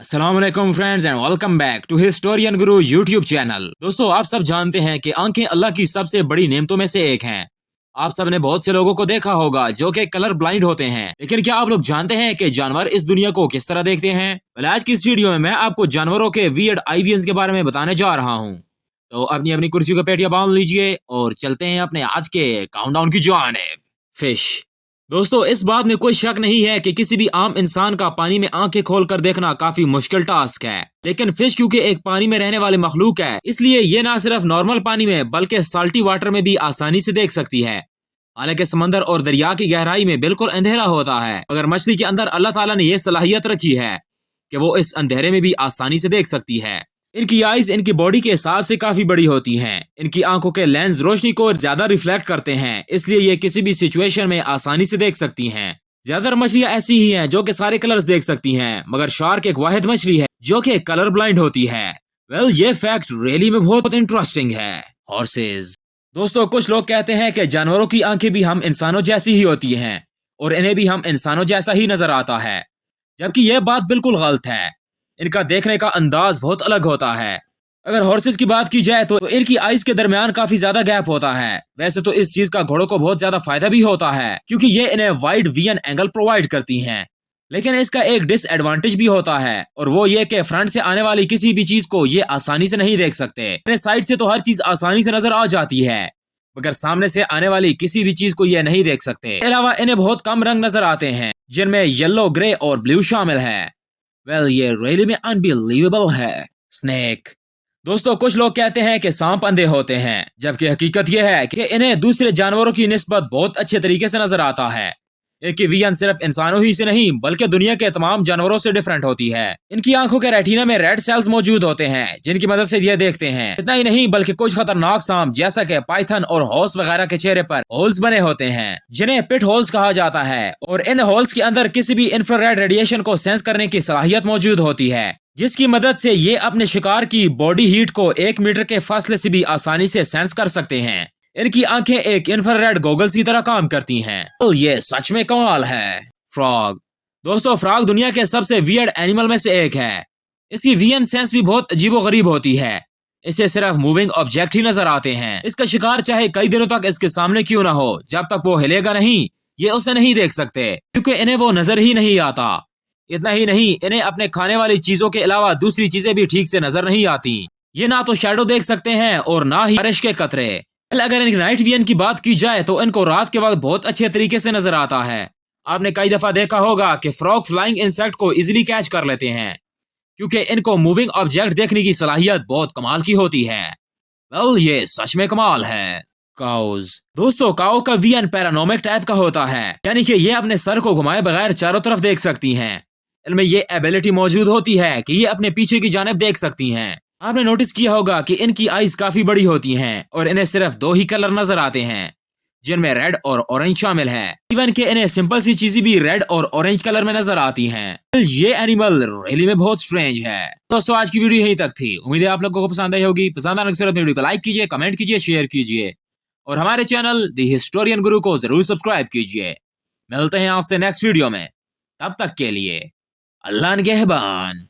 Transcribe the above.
अस्सलाम वालेकुम friends and welcome back to Historian Guru YouTube channel. दोस्तों, आप सब जानते हैं कि आंखें अल्लाह की सबसे बड़ी नेमतों में से एक हैं। आप सब ने बहुत से लोगों को देखा होगा जो कि कलर ब्लाइंड होते हैं, लेकिन क्या आप लोग जानते हैं कि जानवर इस दुनिया को किस तरह देखते हैं? आज की इस वीडियो में मैं आपको जानवरों के वियर्ड आईवियंस के बारे में बताने जा रहा हूँ। तो अपनी अपनी कुर्सी को पेटियां बांध लीजिए और चलते हैं अपने आज के काउंटडाउन की जानिब। फिश। दोस्तों, इस बात में कोई शक नहीं है कि किसी भी आम इंसान का पानी में आंखें खोलकर देखना काफी मुश्किल टास्क है, लेकिन फिश क्योंकि एक पानी में रहने वाले मखलूक है, इसलिए ये ना सिर्फ नॉर्मल पानी में बल्कि साल्टी वाटर में भी आसानी से देख सकती है। हालांकि समंदर और दरिया की गहराई में बिल्कुल अंधेरा होता है, मगर मछली के अंदर अल्लाह ताला ने यह सलाहियत रखी है कि वो इस अंधेरे में भी आसानी से देख सकती है। इनकी आइज इनकी बॉडी के हिसाब से काफी बड़ी होती हैं। इनकी आंखों के लेंस रोशनी को ज्यादा रिफ्लेक्ट करते हैं, इसलिए ये किसी भी सिचुएशन में आसानी से देख सकती हैं। ज्यादातर मछलियां ऐसी ही हैं जो कि सारे कलर्स देख सकती हैं, मगर शार्क एक वाहिद मछली है जो कि कलर ब्लाइंड होती है। ये फैक्ट रियली में बहुत इंटरेस्टिंग है। हॉर्सेज। दोस्तों, कुछ लोग कहते हैं कि जानवरों की आंखें भी हम इंसानों जैसी ही होती हैं और इन्हें भी हम इंसानों जैसा ही नजर आता है, जबकि यह बात बिल्कुल गलत है। इनका देखने का अंदाज बहुत अलग होता है। अगर हॉर्सेस की बात की जाए तो इनकी आइज के दरमियान काफी ज्यादा गैप होता है। वैसे तो इस चीज का घोड़ों को बहुत ज्यादा फायदा भी होता है, क्योंकि ये इन्हें वाइड विजन एंगल प्रोवाइड करती हैं। लेकिन इसका एक डिसएडवांटेज भी होता है, और वो ये कि फ्रंट से आने वाली किसी भी चीज को ये आसानी से नहीं देख सकते। इन्हें साइड से तो हर चीज आसानी से नजर आ जाती है, मगर सामने से आने वाली किसी भी चीज को ये नहीं देख सकते। इसके अलावा इन्हें बहुत कम रंग नजर आते हैं, जिनमें येलो, ग्रे और ब्लू शामिल है। ये रियली में अनबिलीवेबल है। स्नेक। दोस्तों, कुछ लोग कहते हैं कि सांप अंधे होते हैं, जबकि हकीकत यह है कि इन्हें दूसरे जानवरों की निस्बत बहुत अच्छे तरीके से नजर आता है। इनकी विजन सिर्फ इंसानों ही से नहीं बल्कि दुनिया के तमाम जानवरों से डिफरेंट होती है। इनकी आंखों के रेटिना में रेड सेल्स मौजूद होते हैं, जिनकी मदद से ये देखते हैं। इतना ही नहीं बल्कि कुछ खतरनाक सांप जैसा कि पाइथन और हॉर्स वगैरह के चेहरे पर होल्स बने होते हैं, जिन्हें पिट होल्स कहा जाता है, और इन होल्स के अंदर किसी भी इंफ्रारेड रेडिएशन को सेंस करने की सलाहियत मौजूद होती है, जिसकी मदद से ये अपने शिकार की बॉडी हीट को 1 मीटर के फासले से भी आसानी से सेंस कर सकते हैं। इनकी आंखें एक इंफ्रारेड गॉगल्स की तरह काम करती हैं। ये सच में कमाल है। फ्रॉग। दोस्तों, फ्रॉग दुनिया के सबसे वियर्ड एनिमल में से एक है। इसकी विजन सेंस भी बहुत अजीबोगरीब होती है। इसे सिर्फ मूविंग ऑब्जेक्ट ही नजर आते हैं। इसका शिकार चाहे कई दिनों तक इसके सामने क्यों ना हो, जब तक वो हिलेगा नहीं ये उसे नहीं देख सकते, क्योंकि इन्हें वो नजर ही नहीं आता। इतना ही नहीं, इन्हें अपने खाने वाली चीजों के अलावा दूसरी चीजें भी ठीक से नजर नहीं आती। ये ना तो शैडो देख सकते हैं और ना ही बारिश के कतरे। अगर इनकी नाइट विजन की बात की जाए तो इनको रात के वक्त बहुत अच्छे तरीके से नजर आता है। आपने कई दफा देखा होगा कि फ्रॉग फ्लाइंग इंसेक्ट को इजीली कैच कर लेते हैं, क्योंकि इनको मूविंग ऑब्जेक्ट देखने की सलाहियत बहुत कमाल की होती है। ये सच में कमाल है। काउज। दोस्तों, काउ का विजन पैरानोमिक टाइप का होता है, यानी कि ये अपने सर को घुमाए बगैर चारों तरफ देख सकती हैं। इनमें ये एबिलिटी मौजूद होती है कि ये अपने पीछे की जानिब देख सकती हैं। आपने नोटिस किया होगा कि इनकी आइज काफी बड़ी होती हैं और इन्हें सिर्फ 2 ही कलर नजर आते हैं, जिनमें रेड और ऑरेंज शामिल है। इवन कि इन्हें सिंपल सी चीजें भी रेड और ऑरेंज कलर में नजर आती हैं। ये एनिमल रियली में बहुत स्ट्रेंज है। दोस्तों, आज की वीडियो यहीं तक थी। उम्मीद है आप लोगों को पसंद आई होगी। पसंद आने के बाद वीडियो को लाइक कीजिए, कमेंट कीजिए, शेयर कीजिए, और हमारे चैनल द हिस्टोरियन गुरु को जरूर सब्सक्राइब कीजिए। मिलते हैं आपसे नेक्स्ट वीडियो में, तब तक के लिए अल्लाह निगहबान।